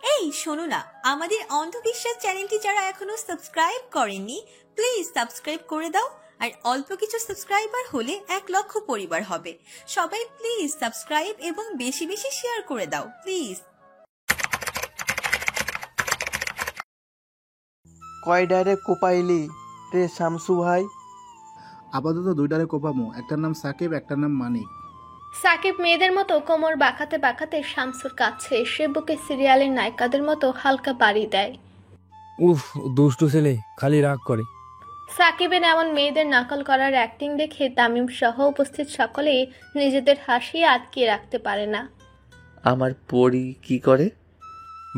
এই শোনো না, আমাদের অন্ধবিশ্বাস চ্যানেলটি যারা এখনো সাবস্ক্রাইব করেননি প্লিজ সাবস্ক্রাইব করে দাও। আর অল্প কিছু সাবস্ক্রাইবার হলে 1 লক্ষ পরিবার হবে। সবাই প্লিজ সাবস্ক্রাইব এবং বেশি বেশি শেয়ার করে দাও প্লিজ। কয় ডাইরে কোপাইলি রে শামসু ভাই? আপাতত দুইটারে কোপামো, একটার নাম সাকিব, একটার নাম মানিক। সাকিব মেয়েদের মতো কোমর বাঁকাতে বাঁকাতে শামসুর কাছে এসে বুকে সিরিয়ালের নায়িকাদের মতো হালকা বাড়ি দেয়। উফ, দুষ্টু ছেলে, খালি রাগ করে। সাকিবের এমন মেয়েদের নকল করার অ্যাক্টিং দেখে তামিম সহ উপস্থিত সকলে নিজেদের হাসি আটকিয়ে রাখতে পারে না। আমার পরি কি করে?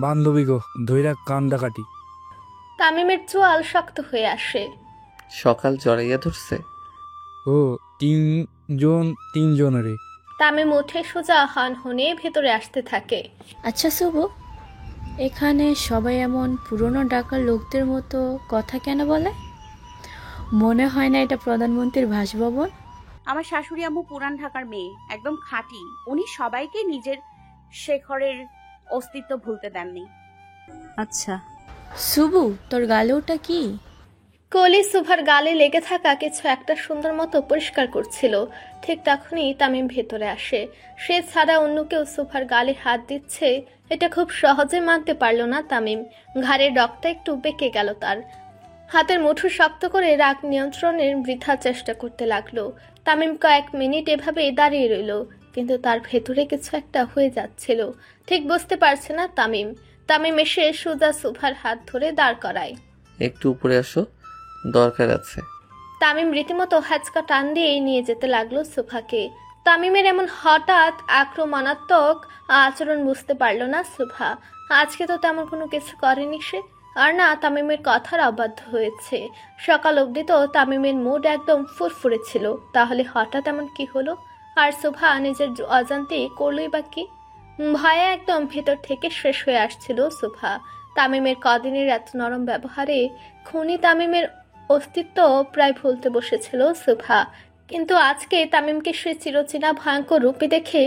বান্ধবী গো, ধৈরা কান্দা কাটি। তামিমের চোয়াল শক্ত হয়ে আসে। সকাল জড়াইয়া ধরছে। ও তিনজন রে। তামিম উঠে সোজা হনহনে ভেতরে আসতে থাকে। আচ্ছা শুভ, এখানে সবাই এমন পুরনো ডাকার লোকদের মতো কথা কেন বলে? মনে হয় না এটা প্রধানমন্ত্রীর বাসভবন? আমার শাশুড়ি আম্মু পুরান ঢাকার মেয়ে, একদম খাঁটি। উনি সবাইকে নিজের শেখরের অস্তিত্ব ভুলতে দেননি। আচ্ছা শুভ, তোর গালে ওটা কি? কলি সুভার গালে লেগে থাকা কিছু একটা সুন্দর মতো পরিষ্কার করছিল। ঠিক তখনই তামিম ভেতরে আসে। সে ছাড়া অন্য কেউ সুভার গালে হাত দিচ্ছে এটা খুব সহজে মানতে পারল না তামিম। ঘাড়ের রক্তটা একটু বেঁকে গেল তার। হাতের মুঠো শক্ত করে রাগ নিয়ন্ত্রণের বৃথা চেষ্টা করতে লাগলো। তামিম কয়েক মিনিট এভাবে দাঁড়িয়ে রইল, কিন্তু তার ভেতরে কিছু একটা হয়ে যাচ্ছিল, ঠিক বুঝতে পারছে না তামিম। তামিম এসে সোজা সুভার হাত ধরে দাঁড় করায়। একটু উপরে আসো, দরকার আছে। তামিম রীতিমতো হ্যাচকা টান দিয়ে নিয়ে যেতে লাগলো সুভাকে। তামিমের এমন হঠাৎ আক্রমণাত্মক আচরণ বুঝতে পারল না সুভা। আজকে তো তেমন কোনো কিছু করেনি সে, আর না তামিমের কথার অবাধ্য হয়েছে। সকাল অবধি তো তামিমের মুড একদম ফুরফুরে ছিল, তাহলে হঠাৎ এমন কি হলো? আর সুভা নিজের অজান্তেই করলই বা কি? ভয়ে একদম ভেতর থেকে শেষ হয়ে আসছিল সুভা। তামিমের কদিনের এত নরম ব্যবহারে খুনি তামিমের অস্তিত্ব প্রায় ভুলতে বসেছিল সুভা। কিন্তু আজকে তামিমকে সে চিরচেনা ভয়ঙ্কর রূপে দেখে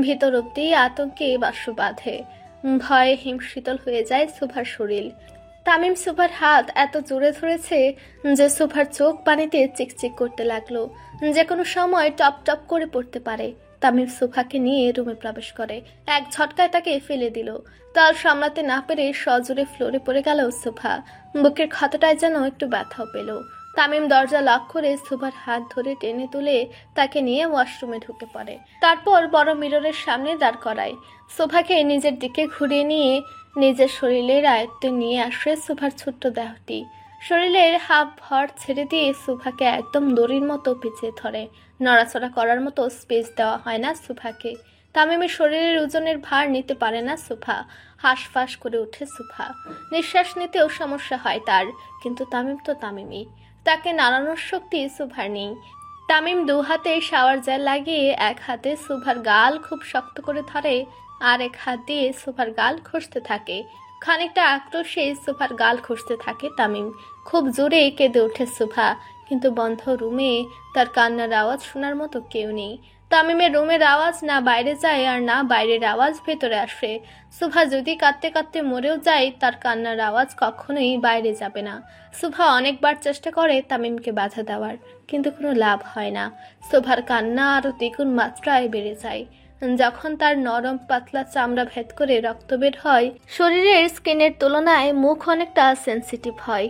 ভিতর অব্দি আতঙ্কে বাষ্প বাঁধে। ভয়ে হিমশীতল হয়ে যায় সুভার শরীর। তামিম সুভার হাত এত জোরে ধরেছে যে সুভার চোখ পানিতে চিকচিক করতে লাগলো, যে কোনো সময় টপ টপ করে পড়তে পারে। তামিম সুভাকে নিয়ে রুমে প্রবেশ করে, এক ঝটকায় তাকে ফেলে দিল। তাল সামলাতে না পেরে সজোরে ফ্লোরে পড়ে গেল সুভা। বুকের ক্ষতটায় যেন একটু ব্যথাও পেল। তামিম দরজা লক করে সুভার হাত ধরে টেনে তুলে তাকে নিয়ে ওয়াশরুমে ঢুকে পড়ে। তারপর বড় মিররের সামনে দাঁড় করায়। সুভাকে নিজের দিকে ঘুরিয়ে নিয়ে নিজের শরীরের আয়ত্তে নিয়ে আসে সুভার ছোট্ট দেহটি। শরীরের হাফ ভর ছেড়ে দিয়ে সুভাকে একদম দড়ির মতো পিছিয়ে ধরে। নড়াচড়া করার মতো স্পেস দেওয়া হয় না সুভাকে। তামিমের শরীরের ওজনের ভার নিতে পারে না সুভা। হাঁসফাঁস করে ওঠে সুভা। নিঃশ্বাস নিতেও সমস্যা হয় তার, কিন্তু তামিম তো তামিমই, তাকে নাড়ানোর শক্তি সুভার নেই। তামিম দু হাতে শাওয়ার জেল লাগিয়ে এক হাতে সুভার গাল খুব শক্ত করে ধরে, আর এক হাত দিয়ে সুভার গাল ঘষতে থাকে। খানিকটা আক্রোশে সুভার গাল ঘষতে থাকে তামিম। খুব জোরে কেঁদে ওঠে সুভা, কিন্তু বন্ধ রুমে তার কান্নার আওয়াজ শোনার মতো কেউ নেই। তামিমের রুমের আওয়াজ না বাইরে যায় আর না বাইরের আওয়াজ ভেতরে আসে। সুভা যদি কাঁদতে কাঁদতে মরেও যায়, তার কান্নার আওয়াজ কখনোই বাইরে যাবে না। সুভা অনেকবার চেষ্টা করে তামিমকে বাধা দেওয়ার, কিন্তু কোনো লাভ হয় না। সুভার কান্না আরো দ্বিগুণ মাত্রায় বেড়ে যায়। যখন তার নরম পাতলা চামড়া ভেদ করে রক্ত বের হয়, শরীরের স্কিনের তুলনায় মুখ অনেকটা সেন্সিটিভ হয়,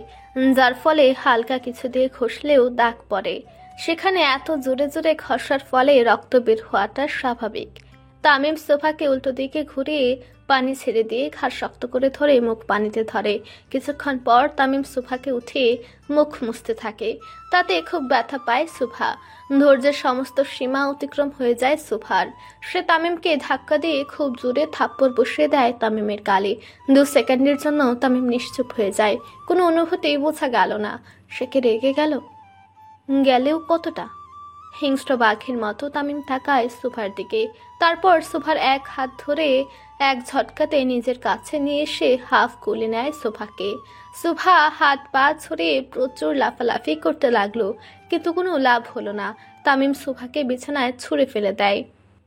যার ফলে হালকা কিছু দিয়ে ঘষলেও দাগ পড়ে। সেখানে এত জোরে জোরে ঘষার ফলে রক্ত বের হওয়াটা স্বাভাবিক। তামিম সোফাকে উল্টো দিকে ঘুরিয়ে পানি ছেড়ে দিয়ে ঘাড় শক্ত করে ধরে মুখ পানিতে ধরে। কিছুক্ষণ পর তামিম সোফাকে উঠে মুখ মুছতে থাকে। তাতে খুব ব্যথা পায় সুভা। ধৈর্যের সমস্ত সীমা অতিক্রম হয়ে যায় সুভার। সে তামিমকে ধাক্কা দিয়ে খুব জোরে থাপ্পড় বসিয়ে দেয় তামিমের গালে। 2 সেকেন্ডের জন্য তামিম নিশ্চুপ হয়ে যায়। কোনো অনুভূতি বোঝা গেল না। সে কি রেগে গেলেও কতটা? হিংস্র বাঘের মতো তামিম তাকায় সুভার দিকে। তারপর সুভার এক হাত ধরে এক ঝটকাতে নিজের কাছে নিয়ে এসে হাফ কোলে নেয় সুভাকে। সুভা হাত পা ছড়ে প্রচুর লাফালাফি করতে লাগলো, কিন্তু কোনো লাভ হলো না। তামিম সুভাকে বিছানায় ছুঁড়ে ফেলে দেয়।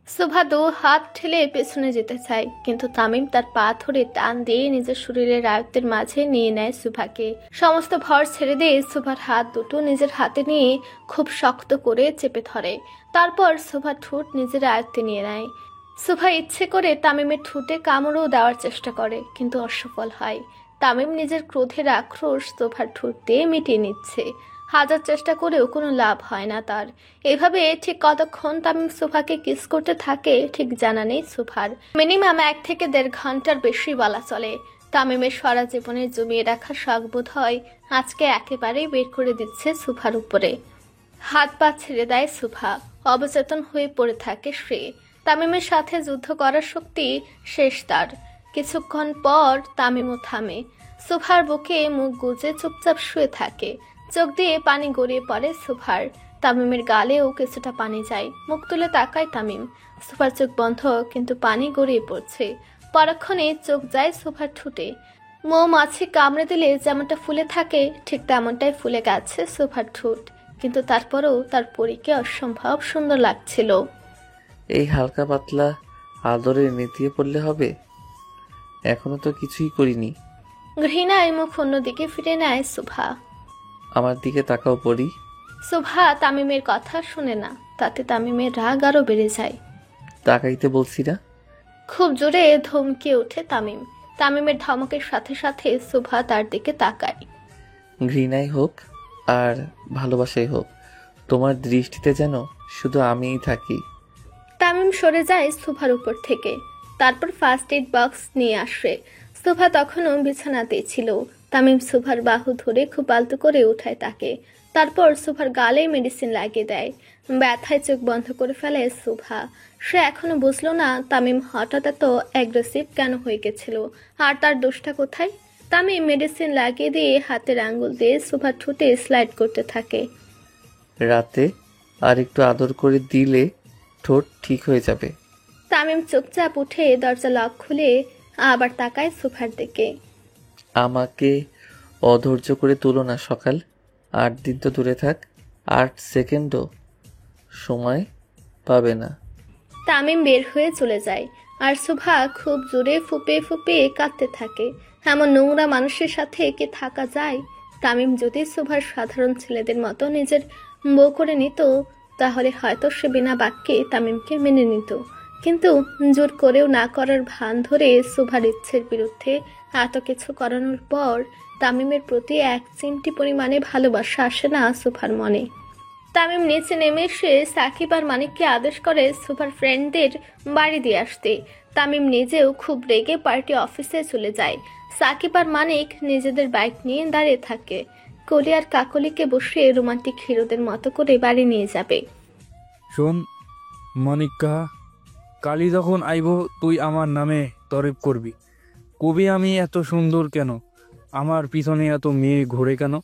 সুভা দু হাত ঠেলে পেছনে যেতে চায়, কিন্তু তামিম তার পা ধরে টান দিয়ে নিজের শরীরের আয়ত্তের মাঝে নিয়ে নেয় সুভাকে। সমস্ত ভর ছেড়ে দিয়ে সুভার হাত দুটো নিজের হাতে নিয়ে খুব শক্ত করে চেপে ধরে। তারপর সুভা ঠোঁট নিজের আয়ত্তে নিয়ে নেয়। সুভা ইচ্ছে করে তামিমের ঠোঁটে কামড়ও দেওয়ার চেষ্টা করে, কিন্তু অসফল হয়। তামিম নিজের ক্রোধের আক্রোশ সুভার ঠোঁট দিয়ে মিটিয়ে নিচ্ছে। হাজার চেষ্টা করেও কোনো লাভ হয় না তার। এভাবে ঠিক কতক্ষণ তামিম সুভাকে কিস করতে থাকে ঠিক জানা নেই সুভার। মিনিমাম 1 থেকে 1.5 ঘন্টার বেশি বলা চলে। তামিমের সারা জীবনে জমিয়ে রাখা শখ বোধ হয় আজকে একেবারেই বের করে দিচ্ছে সুভার উপরে। হাত পা ছেড়ে দেয় সুভা, অবচেতন হয়ে পড়ে থাকে সে। তামিমের সাথে যুদ্ধ করার শক্তি শেষ তার। কিছুক্ষণ পর তামিমও থামে। সুভার বুকে মুখ গুজে চুপচাপ শুয়ে থাকে। চোখ দিয়ে পানি গড়িয়ে পড়ে সুভার। তামিমের গালেও কিছুটা পানি যায়। মুখ তুলে তাকায় তামিম। সুভার চোখ বন্ধ, কিন্তু পানি গড়িয়ে পড়ছে। পরক্ষণে চোখ যায় সুভার ঠোঁটে। মৌমাছি কামড়ে দিলে যেমনটা ফুলে থাকে ঠিক তেমনটাই ফুলে গেছে সুভার ঠোঁট। কিন্তু তারপরেও তার পরীকে অসম্ভব সুন্দর লাগছিল। এই হালকা পাতলা আদরে নেতিয়ে পড়লে হবে? এখনো তো কিছুই করিনি। ঘৃণায় মুখ অন্যদিকে ফিরে নেয় সুভা। আমার দিকে তাকাও পড়ি। সুভা তামিমের কথা শুনে না, তাতে তামিমের রাগ আরো বেড়ে যায়। তাকাইতে বলছি না? খুব জোরে ধমকে ওঠে তামিম। তামিমের ধমকের সাথে সাথে সুভা তার দিকে তাকায়। ঘৃণাই হোক আর ভালোবাসাই হোক, তোমার দৃষ্টিতে যেন শুধু আমিই থাকি। তামিম সরে যায় সুভার উপর থেকে। তারপর ফার্স্ট এড বক্স নিয়ে আসে। সুভা তখনও বিছানাতেই ছিল। তামিম সুভার বাহু ধরে খুব আলতো করে উঠায় তাকে। তারপর সুভার গালে মেডিসিন লাগিয়ে দেয়। ব্যথায় চোখ বন্ধ করে ফেলে সুভা। সে এখনো বুঝলো না তামিম হঠাৎ এত অ্যাগ্রেসিভ কেন হয়ে গেছিল, আর তার দোষটা কোথায়। তামিম মেডিসিন লাগিয়ে দিয়ে হাতের আঙ্গুল দিয়ে সুভার ঠোঁটে স্লাইড করতে থাকে। রাতে আর একটু আদর করে দিলে ঠোঁট ঠিক হয়ে যাবে। তামিম চুপচাপ উঠে দরজা লক খুলে আবার তাকায় সুভার দিকে। আমাকে অধৈর্য করে তুলো না সকাল। 8 দিন তো দূরে থাক, 8 সেকেন্ডও সময় পাবে না। তামিম বের হয়ে চলে যায়, আর সুভা খুব জোরে ফুপে ফুপে কাঁদতে থাকে। এমন নোংরা মানুষের সাথে কি থাকা যায়? তামিম যদি সুভার সাধারণ ছেলেদের মতো নিজের বউ করে নিত, তাহলে হয়তো সে বিনা বাক্যে তামিমকে মেনে নিত। কিন্তু জোর করেও না করার ভান ধরে সুভার ইচ্ছের বিরুদ্ধে এত কিছু করানোর পর তামিমের প্রতি 1 চিমটি পরিমাণে ভালোবাসা আসে না সুভার মনে। তামিম নিচে নেমে এসে সাকিব আর মানিককে আদেশ করে সুভার ফ্রেন্ডদের বাড়ি দিয়ে আসতে। তামিম নিজেও খুব রেগে পার্টি অফিসে চলে যায়। সাকিব আর মানিক নিজেদের বাইক নিয়ে দাঁড়িয়ে থাকে। কলি আর কাকলিকে বসে রোমান্টিক হিরোদের মতো করে বাড়ি নিয়ে যাবে। শোন মনিকা, কালি যখন আইব তুই আমার নামে তরিফ করবি। কবি আমি এত সুন্দর কেন, আমার পিছনে এত মেয়ে ঘোরে কেন।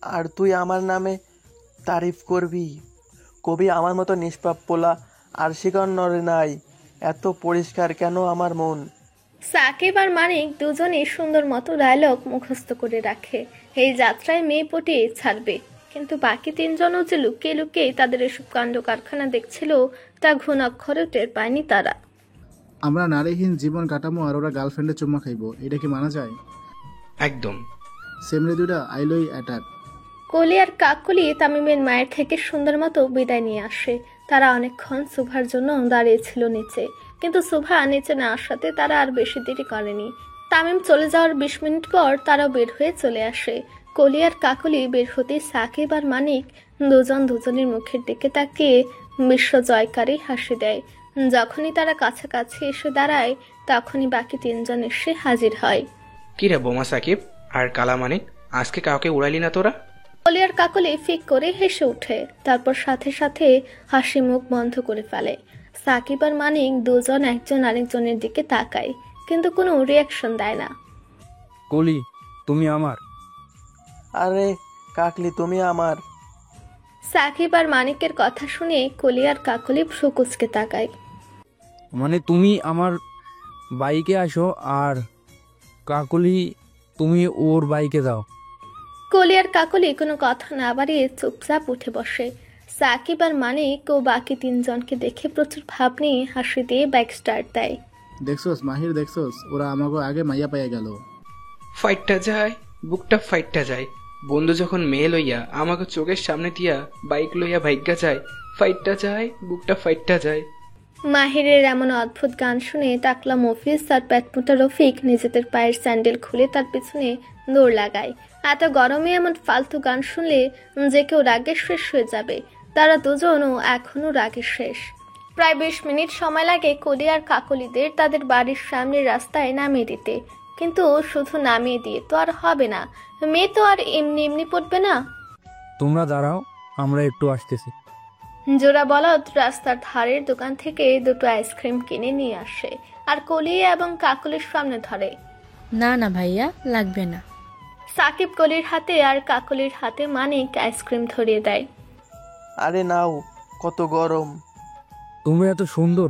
আর তুই আমার নামে তারিফ করবি। কবি আমার মতো নিষ্পাপ পোলা আর শিকার নরে নাই। এত পরিষ্কার কেন আমার মন। সাকিব আর মানিক দুজনেই সুন্দর মতো ডায়লগ মুখস্থ করে রাখে। এই যাত্রায় মেয়ে পটিয়ে ছাড়বে, কিন্তু বাকি 3 জনও যে লুকিয়ে লুকিয়ে তাদের এসব কাণ্ড কারখানা দেখছিল তা ঘুণ অক্ষরে টের পায়নি তারা। আমরা নারীহীন জীবন কাটামো আর ওরা গার্লফ্রেন্ডের চুম্মা খাইবো, এটা কি মানা যায়? একদম। সেমরে দুটা আইলই অ্যাটাক। কলি আর কাকলি তামিমের মায়ের থেকে সুন্দর মতো বিদায় নিয়ে আসে। তারা অনেকক্ষণ সুভার জন্য দাঁড়িয়েছিল নিচে, কিন্তু সুভা নিচে না আসাতে তারা আর বেশি দেরি করেনি। তামিম চলে যাওয়ার 20 মিনিট পর তারাও বের হয়ে চলে আসে। কলি আর কাকলি বের হতে সাকিব আর মানিক দুজন দুজনের মুখের দিকে তাকিয়ে বিশ্ব জয়কারী হাসি দেয়। যখনই তারা কাছাকাছি এসে দাঁড়ায়, তখনই বাকি 3 জন এসে হাজির হয়। কি রে বোমা সাকিব আর কালা মানিক, আজকে কাউকে উড়াইলি না তোরা? কলি আর কাকলি ফিক করে হেসে ওঠে, তারপর সাথে সাথে হাসি মুখ বন্ধ করে ফেলে। সাকিব আর মানিক দুজন একজন আরেকজনের দিকে তাকায়, কিন্তু কোনো রিয়াকশন দেয় না। কলি তুমি আমার। আরে কাকলি তুমি আমার। সাকিব আর মানিকের কথা শুনে কলি আর কাকলি ভ্রু কুঁচকে তাকায়। মানে তুমি আমার বাইকে আসো আর কাকলি তুমি ওর বাইকে যাও। কলি আর কাকলি কোনো কথা না বাড়িয়ে চুপচাপ উঠে বসে। সাকিব আর মানিক ও বাকি তিনজনকে দেখে প্রচুর ভাব নিয়ে হাসি দিয়ে বাইক স্টার্ট দেয়। দেখছোস মাহির, দেখছোস ওরা আমাকে আগে মাইয়া পাইয়া গেল। ফাইটটা যায়, বুকটা ফাইটটা যায়। বন্ধু যখন মেয়ে লইয়া আমাকে চোখের সামনে দিয়া বাইক লইয়া ভাইগ্যা যায়, ফাইটটা যায়, বুকটা ফাইটটা যায়। মাহিরের এমন অদ্ভুত গান শুনে টাকলা মফিজ আর প্যাটমুটা রফিক নিজেদের পায়ের স্যান্ডেল খুলে তার পিছনে দৌড় লাগায়। এত গরমে এমন ফালতু গান শুনলে যে কেউ রাগে শেষ হয়ে যাবে। তারা দুজনও এখনো রাগে শেষ। প্রায় 20 মিনিট সময় লাগে কলি আর কাকলিদের তাদের বাড়ির সামনের রাস্তায় নামিয়ে দিতে, কিন্তু শুধু নামিয়ে দিয়ে তো আর হবে না, মেয়ে তো আর এমনি এমনি পড়বে না। তোমরা দাঁড়াও, আমরা একটু আসতেছি। জোড়া বলদ রাস্তার ধারের দোকান থেকে দুটো আইসক্রিম কিনে নিয়ে আসে আর কলি এবং কাকলির সামনে ধরে। না না ভাইয়া, লাগবে না। সাকিব কলির হাতে আর কাকলির হাতে মানিক আইসক্রিম ধরিয়ে দেয়। আরে নাও, কত গরম। তোমরা এত সুন্দর,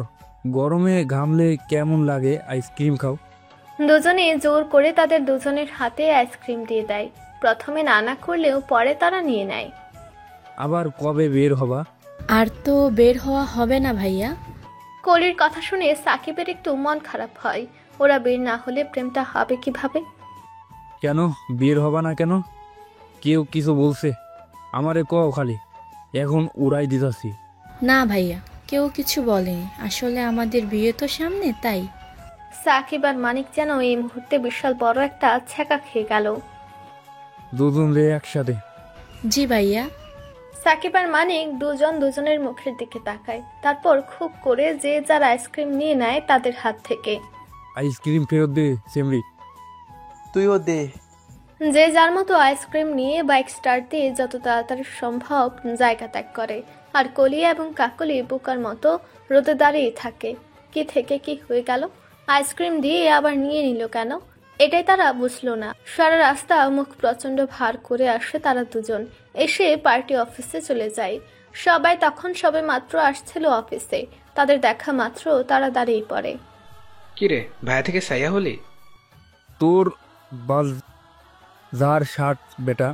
গরমে ঘামলে কেমন লাগে? আইসক্রিম খাও। দুজনে জোর করে তাদের দুজনের হাতে আইসক্রিম দিয়ে দেয়। প্রথমে নানা করলেও পরে তারা নিয়ে নেয়। আবার কবে বের হবা? আর তো বের হওয়া হবে না ভাইয়া। কলির কথা শুনে সাকিবের একটু মন খারাপ হয়। ওরা বের না হলে প্রেমটা হবে কিভাবে? কেন বের হবা না কেন? কেউ কিছু বলছে? আমারে কও খালি, এখন উড়াই দিতাছি। না ভাইয়া, কেউ কিছু বলেনি, আসলে আমাদের বিয়ে তো সামনে, তাই। সাকিব আর মানিক যেন এই মুহূর্তে বিশাল বড় একটা ছ্যাঁকা খেয়ে গেল। দুজন রে একসাথে। জি ভাইয়া। সাকিব আর মানিক দুজন দুজনের মুখের দিকে তাকায়, তারপর খুব করে যে যার আইসক্রিম নিয়ে নেয় তাদের হাত থেকে। আইসক্রিম ফেরত দে সেমরি। তুইও দে। যে যার মতো আইসক্রিম নিয়ে বাইক স্টার্ট দিয়ে যত তাড়াতাড়ি সম্ভব জায়গা ত্যাগ করে। আর কলিয়া এবং কাকলি বোকার মতো রোদে দাঁড়িয়ে থাকে। কি থেকে কি হয়ে গেল? আইসক্রিম দিয়ে আবার নিয়ে নিল কেন? এটাই তারা বুঝলো না। সারা রাস্তা মুখ প্রচন্ড ভার করে আসে তারা দুজন। এসে পার্টি অফিসে চলে যায়। সবাই তখন সবে মাত্র আসছিল অফিসে। তাদের দেখা মাত্র তারা দাঁড়িয়ে পড়ে। কিরে, ভাইয়া থেকে সাইয়া হলি? তোর বাল যার শার্ট বেটা।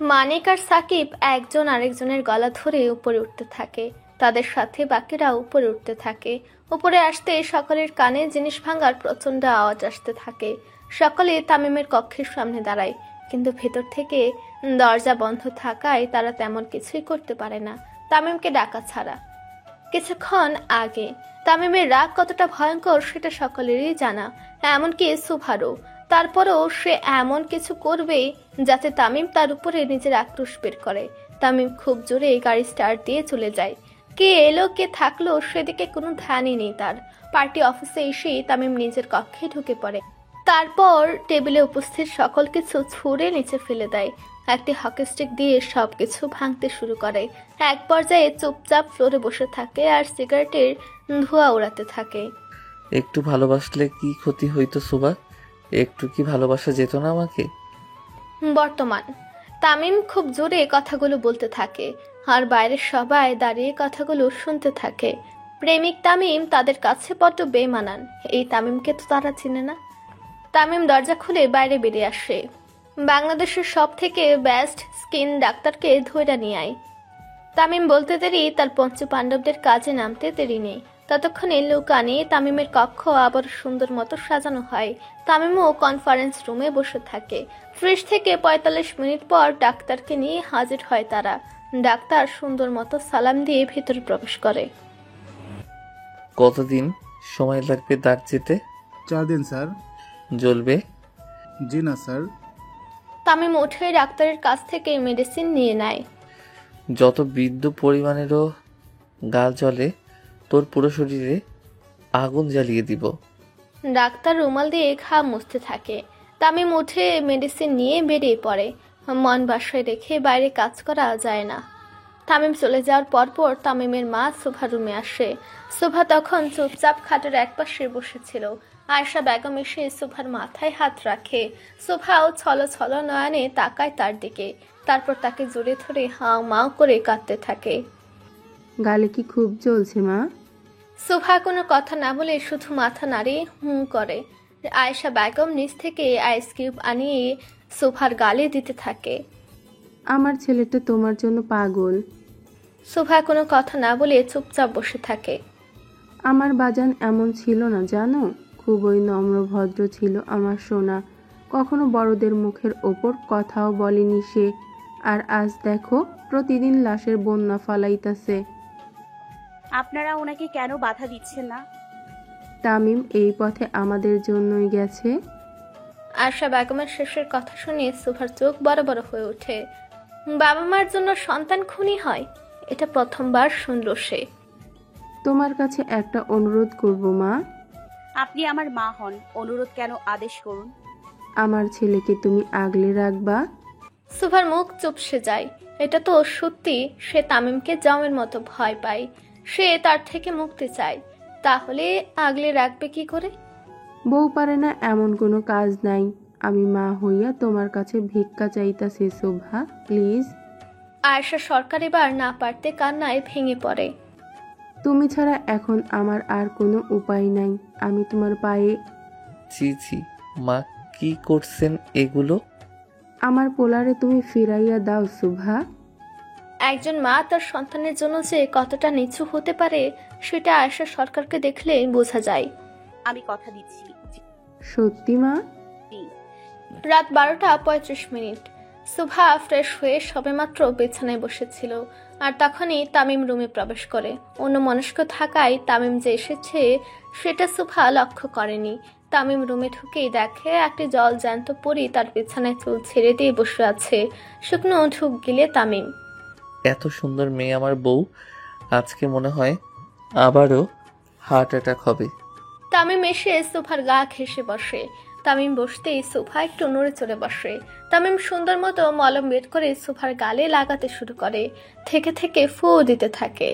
মানিক আর সাকিব একজন আরেকজনের গলা ধরে উপরে উঠতে থাকে। তাদের সাথে বাকিরা উপরে উঠতে থাকে। উপরে আসতে সকলের কানে জিনিস ভাঙার প্রচন্ড আওয়াজ আসতে থাকে। সকলে তামিমের কক্ষের সামনে দাঁড়ায়, কিন্তু ভেতর থেকে দরজা বন্ধ থাকায় তারা তেমন কিছুই করতে পারে না তামিমকে ডাকা ছাড়া। কিছুক্ষণ আগে তামিমের রাগ কতটা ভয়ঙ্কর সেটা সকলেরই জানা, এমনকি সুভারও। তারপরও সে এমন কিছু করবে যাতে তামিম তার উপরে নিজের আক্রোশ বের করে। তামিম খুব জোরে গাড়ি স্টার্ট দিয়ে চলে যায়। কে এলো কে থাকলো সেদিকে কোনো ধ্যানই নেই তার। পার্টি অফিসে এসেই তামিম নিজের কক্ষে ঢুকে পড়ে। তারপর টেবিলে উপস্থিত সকল কিছু ছুঁড়ে নিচে ফেলে দেয়। একটি হকি স্টিক দিয়ে সবকিছু ভাঙতে শুরু করে। এক পর্যায়ে চুপচাপ ফ্লোরে বসে থাকে আর সিগারেটের ধোঁয়া উড়াতে থাকে। একটু ভালোবাসলে কি ক্ষতি হইতো সুবা? একটু কি ভালোবাসা যেত না আমাকে? বর্তমান তামিম খুব জোরে কথাগুলো বলতে থাকে আর বাইরের সবাই দাঁড়িয়ে কথাগুলো শুনতে থাকে। প্রেমিক তামিম তাদের কাছে বড্ড বেমানান। এই তামিমকে তো তারা চিনে না। তামিম দরজা খুলে বাইরে বেরিয়ে আসে। বাংলাদেশের সব থেকে বেস্ট স্কিন ডাক্তারকে ধরে নিয়ে আয়। তামিম বলতে দেরি তার পঞ্চু পাণ্ডবদের কাজে নামতে দেরি নেই। ততক্ষণে লুকানে তামিমের কক্ষ আবার সুন্দর মতো সাজানো হয়। তামিমও কনফারেন্স রুমে বসে থাকে। ফ্রিজ থেকে 45 মিনিট পর ডাক্তারকে নিয়ে হাজির হয় তারা। ডাক্তার সুন্দর মতো সালাম দিয়ে ভেতরে প্রবেশ করে। কতদিন সময় লাগবে দাগ যেতে? 4 দিন স্যার। জ্বলবে? জি না স্যার। তামিম উঠে ডাক্তারের কাছ থেকে মেডিসিন নিয়ে নেয়। যত বিদ্যুৎ পরিমাণেরও গাল জ্বলে, তোর পুরো শরীরে আগুন জ্বালিয়ে দিব। ডাক্তার রুমাল দিয়ে ঘা মুছতে থাকে। তামিম উঠে মেডিসিন নিয়ে বেরিয়ে পড়ে। মন বাসায় রেখে বাইরে কাজ করা যায় না। তামিম চলে যাওয়ার পরপর তামিমের মা সুভা রুমে আসে। সুভা তখন চুপচাপ খাটের একপাশে বসেছিল। আয়েশা বেগম এসে সুভার মাথায় হাত রাখে। সুভাও ছল ছল নয়নে তাকায় তার দিকে, তারপর তাকে জড়িয়ে ধরে হাও মাও করে কাঁদতে থাকে। গালে কি খুব জ্বলছে মা? সুভা কোনো কথা না বলে শুধু মাথা নাড়িয়ে হুঁ করে। আয়েশা বেগম নিচ থেকে আইস কিউব আনিয়ে সুভার গালে দিতে থাকে। আমার ছেলেটা তোমার জন্য পাগল। সুভা কোনো কথা না বলে চুপচাপ বসে থাকে। আমার বাজান এমন ছিল না জানো, খুবই নম্র ভদ্র ছিল আমার সোনা। কখনো বড়দের মুখের ওপর কথাও বলেনি সে। আর আজ দেখো প্রতিদিন লাশের বন্যা ফালাইতাছে। আপনারা ওনাকে কেন বাধা দিচ্ছেন না? তামিম এই পথে আমাদের জন্যই গেছে। আশা বেগমের শেষের কথা শুনে সুভার চোখ বড় বড় হয়ে ওঠে। বাবা মার জন্য সন্তান খুনি হয়, এটা প্রথমবার শুনল সে। তোমার কাছে একটা অনুরোধ করব মা। আপনি আমার মা হন, অনুরোধ কেন, আদেশ করুন। আমার ছেলেকে তুমি আগলে রাখবা। সুভার মুখ চুপসে যায়। এটা তো সত্যি, সে তামিমকে জামের মতো ভয় পায়। সে তার থেকে মুক্তি চায়, তাহলে আগলে রাখবে কি করে? বউ পারে না এমন কোনো কাজ নাই। আমি মা হইয়া তোমার কাছে ভিক্ষা চাইতাছি শোভা, প্লিজ। আয়েশা সরকার এবার না পারতে কান্নায় ভেঙে পড়ে। তুমি ছাড়া এখন আমার আর কোনো উপায় নাই। আমি তোমার পায়ে। জি জি মা, কি করছেন এগুলো? আমার পোলারে তুমি ফিরাইয়া দাও শোভা। একজন মা তার সন্তানের জন্য যে কতটা নিচু হতে পারে সেটা আয়েশা সরকারকে দেখলে বোঝা যায়। আমি কথা দিচ্ছি। সত্যি মা? রাত 12:35। সুভা ফ্রেশ হয়ে সবেমাত্র বিছানায় বসেছিল, আর তখনই তামিম রুমে প্রবেশ করে। অন্যমনস্ক থাকায় তামিম যে এসেছে সেটা সুভা লক্ষ্য করেনি। তামিম রুমে ঢুকেই দেখে একটি জল জ্যান্ত পরী তার বিছানায় চুল ছেড়ে দিয়ে বসে আছে। শুকনো ঢুক গিলে তামিম। এত সুন্দর মেয়ে আমার বউ, আজকে মনে হয় আবারও হার্ট অ্যাটাক হবে। তামিম এসে সুভার গা ঘেঁষে বসে। তামিম বসতেই সুভা একটু নড়ে চড়ে বসে। তামিম সুন্দর মতো মলম বের করে সুভার গালে লাগাতে শুরু করে, থেকে থেকে ফু দিতে থাকে।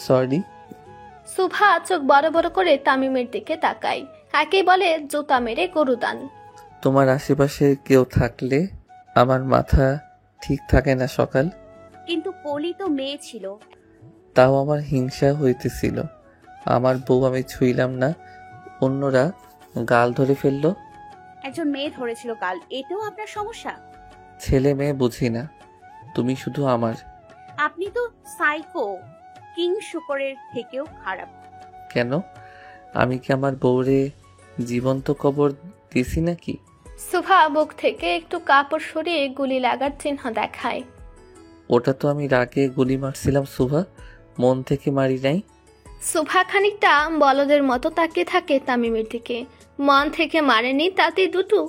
সরি। সুভা চোখ বড় বড় করে তামিমের দিকে তাকায়, একে বলে জুতা মেরে গরুদান। তোমার আশেপাশে কেউ থাকলে আমার মাথা ঠিক থাকে না সকাল। কিন্তু কলি তো মেয়ে ছিল। তাও আমার হিংসা হইতেছিল। আমার বউ আমি ছুঁইলাম না, অন্যরা গাল ধরে ফেললো। একজন মেয়ে ধরেছিল কাল, এটাও আপনার সমস্যা? ছেলে মেয়ে বুঝি না, তুমি শুধু আমার। আপনি তো সাইকো, কিং শুকরের থেকেও খারাপ। কেন? আমি কি আমার বউরে জীবন্ত কবর দিছি নাকি? সুভা বুক থেকে একটু কাপড় সরিয়ে গুলি লাগার চিহ্ন দেখায়। ওটা তো আমি রাগে গুলি মারছিলাম সুভা, মন থেকে মারি নাই। সুভা খানিকটা বলদের মতো তাকিয়ে থাকে তামিমের দিকে। মন থেকে মারেনি তাতে দুটো,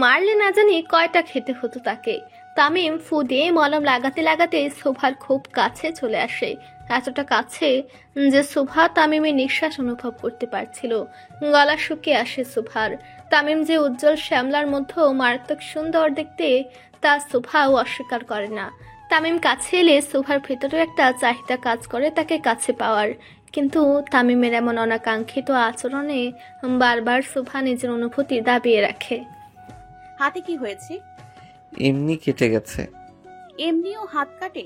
মারলে না জানি কয়টা খেতে হতো তাকে। তামিম ফু দিয়ে মলম লাগাতে লাগাতে সুভার খুব কাছে চলে আসে, এতটা কাছে যে সুভা তামিমের নিঃশ্বাস অনুভব করতে পারছিল। গলা শুকিয়ে আসে সুভার। তামিম যে উজ্জ্বল শ্যামলার মধ্যেও মারাত্মক সুন্দর দেখতে তা সুভাও অস্বীকার করে না। তামিম কাছে এলে সুভার ভেতরে একটা চাহিদা কাজ করে তাকে কাছে পাওয়ার, কিন্তু তামিমের এমন অনাকাঙ্ক্ষিত আচরণে বারবার সুভা নিজের অনুভূতি দাবিয়ে রাখে। হাতে কি হয়েছে? এমনি কেটে গেছে। এমনিও হাত কাটে?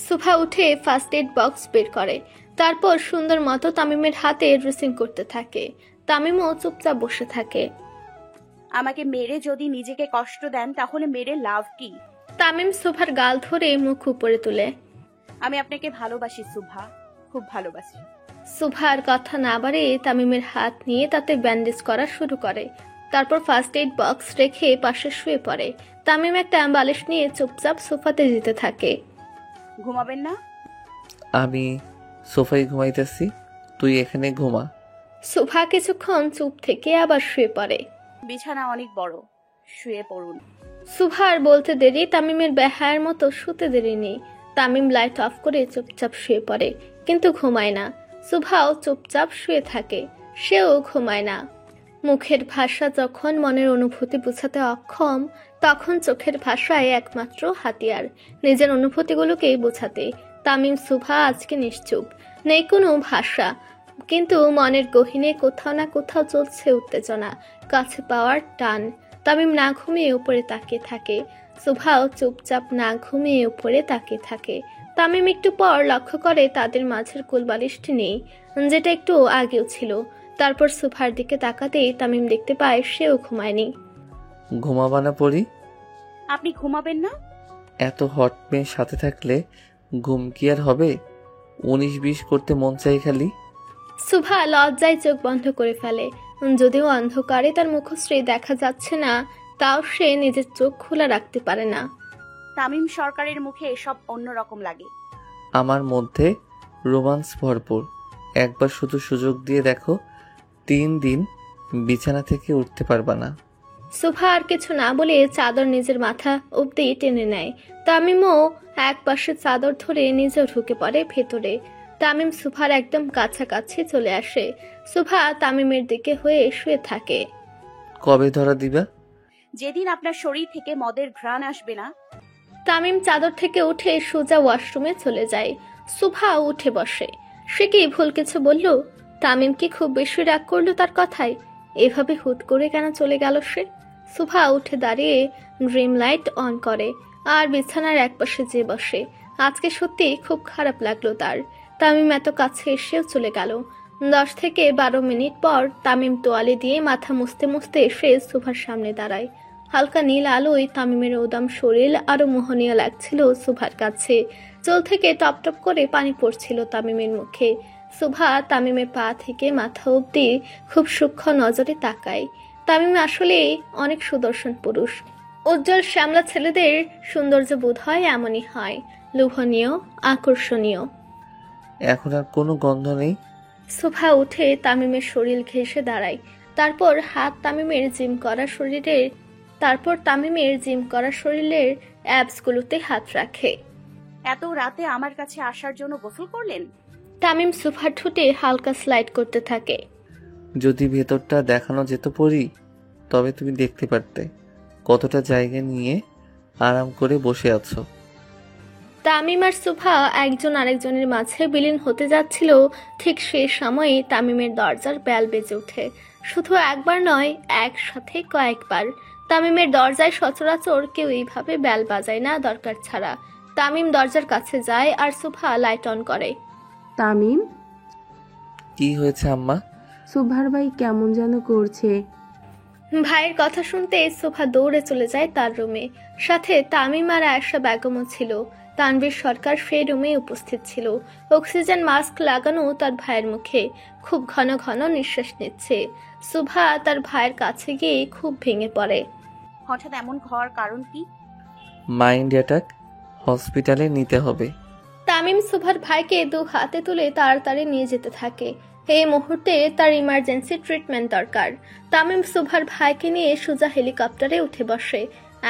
সুভা উঠে ফার্স্ট এড বক্স বের করে, তারপর সুন্দর মতো তামিমের হাতে ড্রেসিং করতে থাকে। তামিমও চুপচাপ বসে থাকে। আমাকে মেরে যদি নিজেকে কষ্ট দেন তাহলে মেরে লাভ কি? তামিম সুভার গাল ধরে মুখ উপরে তুলে। আমি আপনাকে ভালোবাসি সুভা, খুব ভালোবাসি। সুভার কথা না বাড়ে তামিমের হাত নিয়ে তাতে ব্যান্ডেজ করা শুরু করে, তারপর ফার্স্ট এড বক্স রেখে পাশে শুয়ে পড়ে। তামিম একটা বালিশ নিয়ে চুপচাপ সোফাতে যেতে থাকে। ঘুমাবেন না? আমি সোফায় ঘুমাইতেছি, তুই এখানে ঘুমা। সুভা কিছুক্ষণ চুপ থেকে আবার শুয়ে পড়ে। বিছানা অনেক বড়, শুয়ে পড়ুন। সুভার বলতে দেরি তামিমের বেহায়ের মতো শুতে দেরি নেই। তামিম লাইট অফ করে চুপচাপ শুয়ে পড়ে, কিন্তু ঘুমায় না। সুভাও চুপচাপ শুয়ে থাকে, সেও ঘুমায় না। মুখের ভাষা যখন মনের অনুভূতি বোঝাতে অক্ষম, তখন চোখের ভাষায় একমাত্র হাতিয়ার নিজের অনুভূতিগুলোকে বোঝাতে। তামিম সুভা আজকে নিশ্চুপ, নেই কোনো ভাষা, কিন্তু মনের গহীনে কোথাও না কোথাও চলছে উত্তেজনা, কাছে পাওয়ার টান। তামিম না ঘুমিয়ে উপরে তাকিয়ে থাকে, সুভাও চুপচাপ না ঘুমিয়ে উপরে তাকিয়ে থাকে। তামিম একটু পর লক্ষ্য করে তাদের মাঝের কোলবালিশটি নেই, যেটা একটু আগেও ছিল। তারপর সুভার দিকে তাকাতেই তামিম দেখতে পায় সেও ঘুমায়নি। ঘুমাবা না পড়ি? আপনি ঘুমাবেন না? এত হট মেয়ের সাথে থাকলে ঘুম কি আর হবে? 19-20 করতে মন চাই খালি। সুভা লজ্জায় চোখ বন্ধ করে ফেলে। যদিও অন্ধকারে তার মুখশ্রী দেখা যাচ্ছে না, তাও সে নিজের চোখ খোলা রাখতে পারে না। তামিম সরকারের মুখে এসব অন্যরকম লাগে। আমার মধ্যে রোমান্স ভরপুর। একবার শুধু সুযোগ দিয়ে দেখো, 3 দিন বিছানা থেকে উঠতে পারবা না। সুভা আর কিছু না বলে চাদর নিজের মাথা অব্দি টেনে নেয়। তামিমও এক পাশে চাদর ধরে নিজেও ঢুকে পড়ে ভেতরে। তামিম সুভার একদম কাছাকাছি চলে আসে। সুভা তামিমের দিকে হয়ে শুয়ে থাকে। কবে ধরা দিবা? যেদিন আপনার শরীর থেকে মদের ঘ্রাণ আসবে না। তামিম চাদর থেকে উঠে সোজা ওয়াশরুমে চলে যায়। সুভা উঠে বসে। সে কি ভুল কিছু বলল? তামিম কি খুব বেশি রাগ করলো তার কথায়? এভাবে হুট করে কেন চলে গেল সে? সুভা উঠে দাঁড়িয়ে ড্রিম লাইট অন করে আর বিছানার একপাশে যেয়ে বসে। আজকে সত্যি খুব খারাপ লাগলো তার। তামিম এত কাছে এসেও চলে গেল। 10 থেকে 12 মিনিট পর তামিম তোয়ালে দিয়ে মাথা মুছতে মুছতে এসে সুভার সামনে দাঁড়ায়। হালকা নীল আলোয় তামিমের উদাম শরীর আরো মোহনীয় লাগছিল সুভার কাছে। চোল থেকে টপ টপ করে পানি পড়ছিল তামিমের মুখে। সুভা তামিমের পা থেকে মাথা অব্দি খুব সূক্ষ্ম নজরে তাকায়। তামিম আসলে অনেক সুদর্শন পুরুষ। উজ্জ্বল শ্যামলা ছেলেদের সৌন্দর্য বোধ হয় এমনই হয়, লোভনীয়, আকর্ষণীয়। এখন আর কোনো গন্ধ নেই। সুভা উঠে তামিমের শরীর ঘেঁষে দাঁড়ায়। তারপর তামিমের জিম করা শরীরের অ্যাবসগুলোতে হাত রাখে। এত রাতে আমার কাছে আসার জন্য গোসল করলেন? তামিম সুভার ঠোঁটে হালকা স্লাইড করতে থাকে। যদি ভেতরটা দেখানো যেত পরি, তবে তুমি দেখতে পারতে কতটা জায়গা নিয়ে আরাম করে বসে আছো। তামিম আর সুভা একজন আরেকজনের মাঝে বিলীন হতে যাচ্ছিল। ঠিক সেই সময়ে তামিমের দরজার বেল বেজে ওঠে। শুধু একবার নয়, একসাথে কয়েকবার। তামিমের দরজায় সচরাচর কেউ এইভাবে বেল বাজায় না দরকার ছাড়া। তামিম দরজার কাছে যায় আর সুভা লাইট অন করে। তামিম, কি হয়েছে আম্মা? সুভার ভাই কেমন যেন করছে। ভাইয়ের কথা শুনতে সুভা দৌড়ে চলে যায় তার রুমে। সাথে তামিম আর আয়েশা বেগমও ছিল। তানভীর সরকার সেই রুমে উপস্থিত ছিল। অক্সিজেন মাস্ক লাগানো তার ভাইয়ের মুখে। খুব ঘন ঘন নিঃশ্বাস নিচ্ছে। সুভা তার ভাইয়ের কাছে গিয়ে খুব ভেঙে পড়ে। হঠাৎ এমন হওয়ার কারণ কি? মাইন্ড অ্যাটাক, হসপিটালে নিতে হবে। তামিম সুভার ভাইকে 2 হাতে তুলে তাড়াতাড়ি নিয়ে যেতে থাকে। এই মুহূর্তে তার ইমার্জেন্সি ট্রিটমেন্ট দরকার। তামিম সুভার ভাইকে নিয়ে সোজা হেলিকপ্টারে উঠে বসে।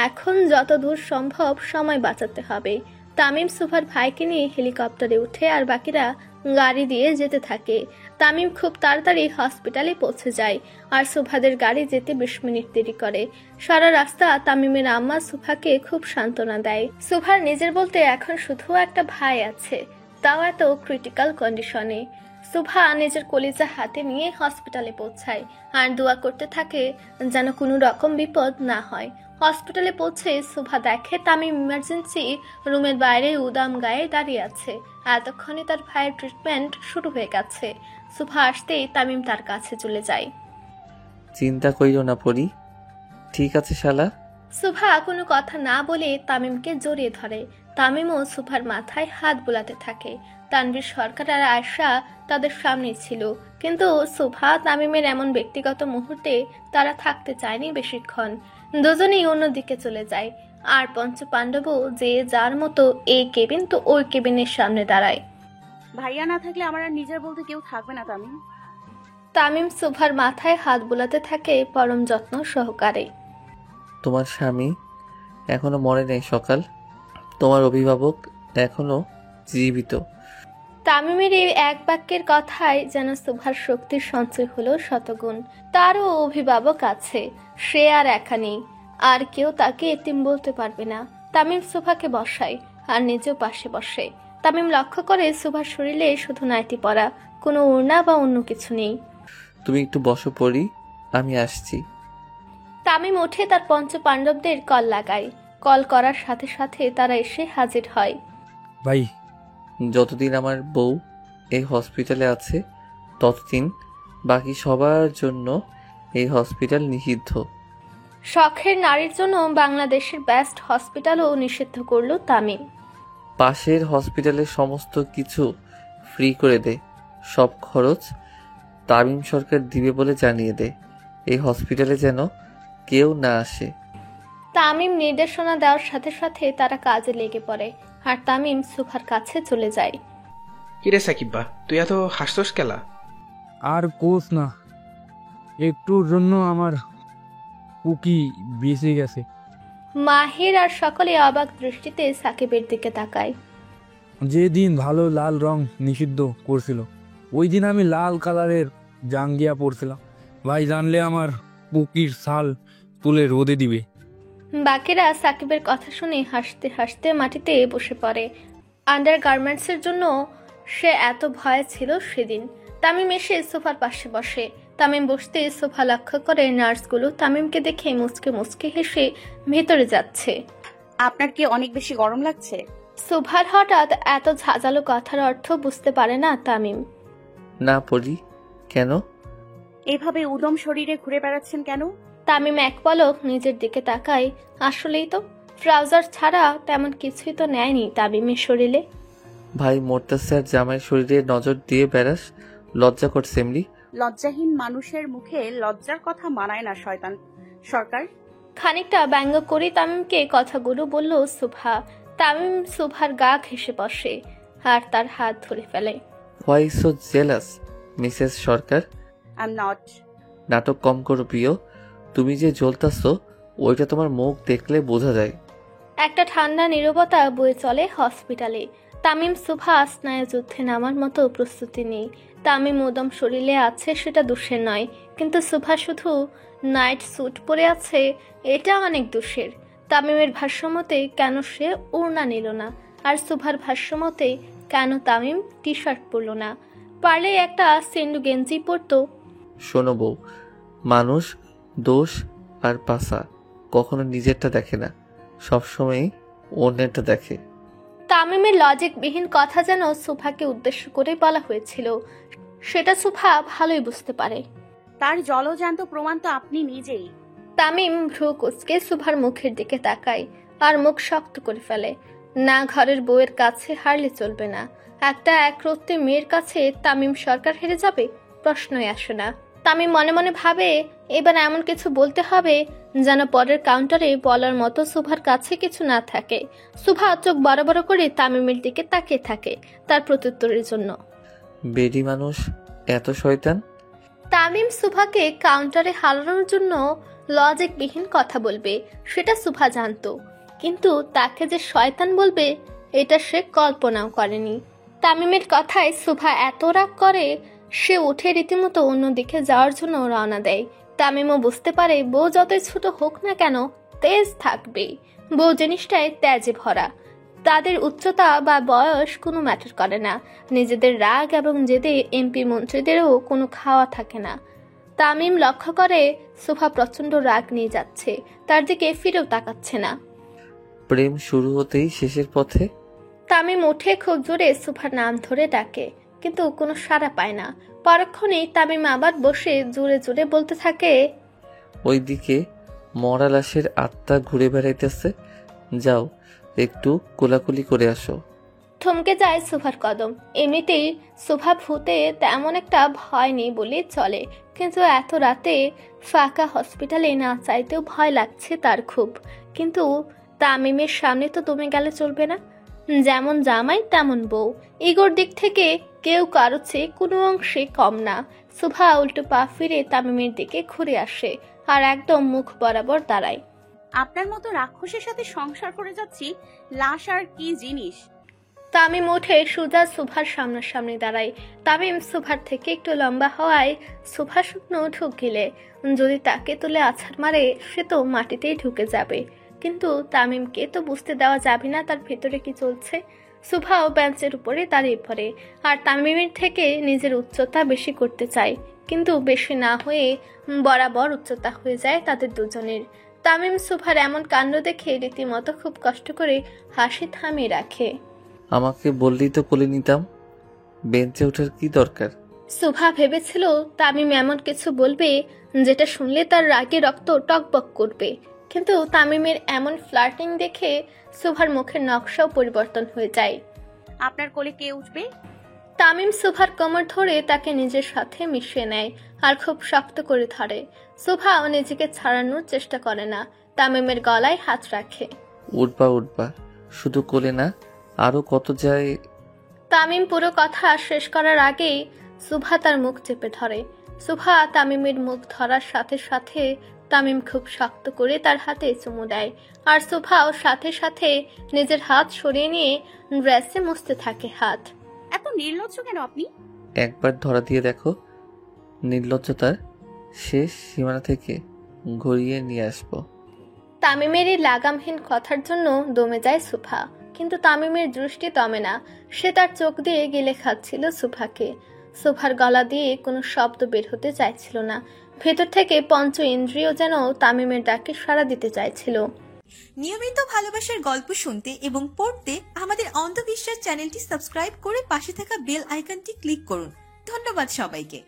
এখন যত দূর সম্ভব সময় বাঁচাতে হবে। তামিম সুভার ভাইকে নিয়ে হেলিকপ্টারে উঠে আর বাকিরা গাড়ি দিয়ে যেতে থাকে। তামিম খুব তাড়াতাড়ি হসপিটালে পৌঁছে যায় আর সুভাদের গাড়ি যেতে 20 মিনিট দেরি করে। সারা রাস্তা তামিমের আম্মা সুভাকে খুব সান্ত্বনা দেয়। সুভার নিজের বলতে এখন শুধু একটা ভাই আছে, তাও এত ক্রিটিক্যাল কন্ডিশনে। সুভা নিজের কলিজা হাতে নিয়ে হসপিটালে পৌঁছায় আর দোয়া করতে থাকে যেন কোনো রকম বিপদ না হয়। হসপিটালে পৌঁছে সুভা দেখে তামিম ইমার্জেন্সি রুমের বাইরে উদাম গায়ে দাঁড়িয়ে আছে। এতক্ষণে তার ভাইয়ের ট্রিটমেন্ট শুরু হয়ে গেছে। সুভা আসতেই তামিম তার কাছে চলে যায়। চিন্তা করিও না পরি, ঠিক আছে শালা। সুভা কোনো কথা না বলে তামিমকে জড়িয়ে ধরে। তামিমও সুভার মাথায় হাত বোলাতে থাকে। তানভীর সরকার আর আয়েশা তাদের সামনে ছিল, কিন্তু সুভা তামিমের এমন ব্যক্তিগত মুহূর্তে তারা থাকতে চায়নি বেশিক্ষণ। দুজনেই অন্যদিকে চলে যায় আর পঞ্চপাণ্ডবও যে যার মতো এই কেবিন তো ওই কেবিনের সামনে দাঁড়ায়। ভাইয়া না থাকলে আমার আর নিজের বলতে কেউ থাকবে না তামিম। তামিম সুভার মাথায় হাত বোলাতে থাকে পরম যত্ন সহকারে। তোমার স্বামী এখনো মরে নেই সকাল, তোমার অভিভাবক এখনো জীবিত। তামিমের এই এক বাক্যের কথায় যেন সুভার শক্তির সঞ্চয় হলো শতগুণ। তারও অভিভাবক আছে, সে আর একা নেই, আর কেউ তাকে এতিম বলতে পারবে না। তামিম সুভাকে বসায় আর নিজেও পাশে বসে। তামিম লক্ষ্য করে সুভার শরীরে শুধু নাইটি পরা, কোনো ওড়না বা অন্য কিছু নেই। তুমি একটু বসো পরি, আমি আসছি। তামিম উঠে তার পঞ্চপাণ্ডবদের কল লাগায়। কল করার সাথে সাথে তারা এসে হাজির হয়। ভাই, যতদিন আমার বউ এই হসপিটালে আছে ততদিন বাকি সবার জন্য এই হসপিটাল নিষিদ্ধ। শখের নারীর জন্য বাংলাদেশের বেস্ট হসপিটালও নিষিদ্ধ করলো তামিম। পাশের হসপিটালের সমস্ত কিছু ফ্রি করে দে, সব খরচ তামিম সরকার দিবে বলে জানিয়ে দে। এই হসপিটালে যেন কেউ না আসে। তামিম নির্দেশনা দেওয়ার সাথে সাথে তারা কাজে লেগে পড়ে আর তামিম সুফার কাছে চলে যায়। কিরে সাকিব্বা, তুই এত হাসতোস কেলা? আর কোস না, একটুর জন্য আমার কুকি বেঁচে গেছে। মাহির আর সকলে অবাক দৃষ্টিতে সাকিবের দিকে তাকায়। যেদিন ভালো লাল রং নিষিদ্ধ করছিল ওই দিন আমি লাল কালারের জাঙ্গিয়া পরছিলাম। ভাই জানলে আমার কুকির ছাল তুলে রোদে দিবে। বাকিরা সাকিবের কথা শুনে হাসতে হাসতে মাটিতে বসে পড়ে। আন্ডার গার্মেন্টসের জন্য সে এত ভয় ছিল সেদিন। তামিম এসে সোফার পাশে বসে। তামিম বসতে সোফা লক্ষ্য করে নার্সগুলো তামিমকে দেখে মুচকে মুচকে হেসে ভেতরে যাচ্ছে। আপনার কি অনেক বেশি গরম লাগছে? সোফার হঠাৎ এত ঝাঁঝালো কথার অর্থ বুঝতে পারে না তামিম। না পড়ি কেন? এভাবে উদম শরীরে ঘুরে বেড়াচ্ছেন কেন? তামিম এক পলক নিজের দিকে তাকায়। আসলেই তো ট্রাউজার ছাড়া তেমন কিছুই তো নেয়নি তামিমের শরীরে। ভাই মোর্তাসার জামাই শরীরে নজর দিয়ে বেড়াস, লজ্জা করছে এমনি। লজ্জাহীন মানুষের মুখে লজ্জার কথা মানায় না শয়তান সরকার। খানিকটা ব্যঙ্গ করে তামিমকে কথাগুলো বলল সুভা। তামিম সুভার গা ঘেঁষে বসে আর তার হাত ধরে ফেলে। Why so jealous Mrs Sarkar? I am not. নাটক কম করো প্রিয়, তুমি যে জ্বলতাছো ওইটা তোমার মুখ দেখলে বোঝা যায়। একটা ঠান্ডা নীরবতা বয়ে চলে হসপিটালে। তামিম সুভা স্নায়ু যুদ্ধে নামার মতো প্রস্তুতি নেই। তামিম উদম শরীরে আছে সেটা দোষের নয়, কিন্তু সুভা শুধু নাইট স্যুট পরে আছে এটা অনেক দোষের। তামিমের ভাষ্যমতে কেন সে ওড়না নিল না, আর সুভার ভাষ্যমতে কেন তামিম টি শার্ট পরল না, পারলে একটা সেন্ডু গেঞ্জি পরতো। শোনো বউ, মানুষ দোষ আর পাশা কখনো নিজেরটা দেখে না, সবসময় অন্যেরটা দেখে। তামিমের লজিকবিহীন কথা যেন সুভাকে উদ্দেশ্য করে বলা হয়েছিল, সেটা সুভা ভালোই বুঝতে পারে। তার জলজান্ত প্রমাণ তো আপনি নিজেই। তামিম ভ্রু কুঁচকে সুভার মুখের দিকে তাকায় আর মুখ শক্ত করে ফেলে। না ঘরের বউয়ের কাছে হারলে চলবে না, একটা একরত্তি মেয়ের কাছে তামিম সরকার হেরে যাবে, প্রশ্নই আসে না। তামিম মনে মনে ভাবে এবার এমন কিছু বলতে হবে যেন পরের কাউন্টারে বলার মতো সুভার কাছে কিছু না থাকে। সুভা চোখ বড় বড় করে তামিমের দিকে তাকিয়ে থাকে তার প্রত্যুত্তরের জন্য। বেডি মানুষ এত শয়তান? তামিম সুভাকে কাউন্টারে হারানোর জন্য লজিকবিহীন কথা বলবে সেটা সুভা জানতো, কিন্তু তাকে যে শয়তান বলবে এটা সে কল্পনাও করেনি। তামিমের কথায় সুভা এত রাগ করে সে উঠে রীতিমতো অন্যদিকে যাওয়ার জন্য রওনা দেয়। তামিমও বুঝতে পারে বউ যতই ছোট হোক না কেন তেজ থাকবে। বউ জিনিসটাই তেজে ভরা। তাদের উচ্চতা বা বয়স কোনো ম্যাটার করে না। নিজেদের রাগ এবং জেদে এমপি মন্ত্রীদেরও কোনো খাওয়া থাকে না। তামিম লক্ষ্য করে সুভা প্রচন্ড রাগ নিয়ে যাচ্ছে, তার দিকে ফিরেও তাকাচ্ছে না। প্রেম শুরু হতেই শেষের পথে। তামিম উঠে খুব জোরে সুভার নাম ধরে ডাকে, কিন্তু কোনো সাড়া পায় না। পরক্ষণেই তামিম আবার বসে জোরে জোরে বলতে থাকে, ওইদিকে মরা লাশের আত্মা ঘুরে বেড়াইতেছে, যাও একটু কোলাকুলি করে আসো। থমকে যায় সুভার কদম। এমনিতেই সুভা ভূতে তেমন একটা ভয় নেই বলে চলে, কিন্তু এত রাতে ফাঁকা হসপিটালে না চাইতেও ভয় লাগছে তার খুব। কিন্তু তামিমের সামনে তো দমে গেলে চলবে না। যেমন জামাই তেমন বউ, ইগোর দিক থেকে কেউ কারো চেয়ে কোনো অংশে কম না। সুভা উল্টো পা ফিরে তামিমের দিকে ঘুরে আসে আর একদম মুখ বরাবর দাঁড়ায়। আপনার মতো রাক্ষসের সাথে সংসার করে যাচ্ছি, লাশ আর কি জিনিস। তামিম উঠে সুজা সুভার সামনাসামনি দাঁড়ায়। তামিম সুভার থেকে একটু লম্বা হওয়ায় সুভা শুকনো ঢুক গেলে যদি তাকে তুলে আছাড় মারে সে তো মাটিতেই ঢুকে যাবে, কিন্তু তামিমকে তো বুঝতে দেওয়া যাবে না তার ভেতরে কি চলছে। সুভাও বেঞ্চের উপরে দাঁড়িয়ে পড়ে আর তামিমের থেকে নিজের উচ্চতা বেশি করতে চায়, কিন্তু বেশি না হয়ে বরাবর উচ্চতা হয়ে যায় তাদের দুজনের। তামিম সুভার এমন কাণ্ড দেখে রীতিমতো খুব কষ্ট করে হাসি থামিয়ে রাখে। আমাকে বললেই তো কোলে নিতাম, বেঞ্চে ওঠার কি দরকার? সুভা ভেবেছিল তামিম এমন কিছু বলবে যেটা শুনলে তার রাগে রক্ত টকবক করবে, কিন্তু তামিমের এমন ফ্লার্টিং দেখে সুভার মুখের নকশাও পরিবর্তন হয়ে যায়। আপনার কোলে কে উঠবে? তামিম সুভার কোমর ধরে তাকে নিজের সাথে মিশিয়ে নেয় আর খুব শক্ত করে ধরে। সুভাও নিজেকে ছাড়ানোর চেষ্টা করে না, তামিমের গলায় হাত রাখে। উঠবা উঠবা, শুধু কোলে না, আরো কত যায়। তামিম পুরো কথা শেষ করার আগেই সুভা তার মুখ চেপে ধরে। সুভা তামিমের মুখ ধরার সাথে সাথে তামিম খুব শক্ত করে তার হাতে চুমু দেয়, আর সুভাও সাথে সাথে নিজের হাত সরিয়ে নিয়ে ড্রেসে মুছতে থাকে হাত। এত নির্লজ্জ কেন আপনি? একবার ধরা দিয়ে দেখো, নির্লজ্জতার শেষ সীমানা থেকে ঘুরিয়ে নিয়ে আসবো। তামিমের এই লাগামহীন কথার জন্য দমে যায় সুভা, কিন্তু তামিমের দৃষ্টি দমে না। সে তার চোখ দিয়ে গিলে খাচ্ছিল সুভাকে। সুভার গলা দিয়ে কোনো শব্দ বের হতে চাইছিল না। ভেতর থেকে পঞ্চ ইন্দ্রিয় যেন তামিমের ডাকে সাড়া দিতে চাইছিল। নিয়মিত ভালোবাসার গল্প শুনতে এবং পড়তে আমাদের অন্ধবিশ্বাস চ্যানেলটি সাবস্ক্রাইব করে পাশে থাকা বেল আইকনটি ক্লিক করুন। ধন্যবাদ সবাইকে।